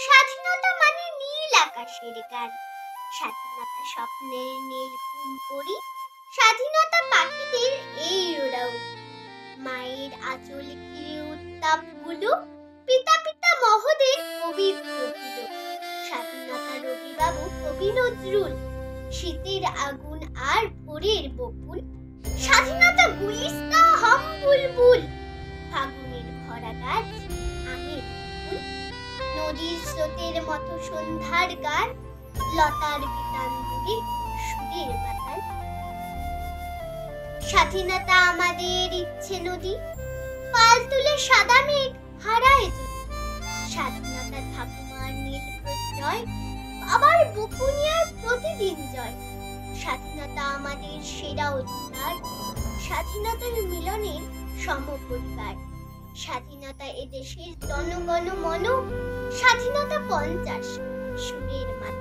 স্বাধীনতা মানে নীল আকাশের গান, স্বাধীনতা স্বপ্নের নীল ঘুম পড়ি, স্বাধীনতা পাখিদের এই ওড়াও, মায়ের আঁচল ঘিরে উত্তাপ গুলো, পিতা পিতা মহোদের পবিত্র ধুলো, স্বাধীনতা রবিবাবু কবি নজরুল, শীতের আগুন আর ভোরের বকুল, স্বাধীনতা গুলিস্তা হাম বুলবুল, ফাগুনের ভরা গাছ আমের ফুল, নদীর স্রোতের মতো সন্ধ্যার গান, লতার গীতাঞ্জলি সুরের মাতাল। স্বাধীনতা আমাদের ইচ্ছে নদী, পাল তুলে সাদা মেঘ হারায় যদি, স্বাধীনতা ঠাকুমার নীল প্রত্যয়, আবার বকুনিয়ার প্রতিদিন জয়, স্বাধীনতা আমাদের সেরা অধিকার, স্বাধীনতার মিলনের সমপরিবার, স্বাধীনতা এদেশের জনগণ মন, স্বাধীনতা 50 সুরের মাতাল।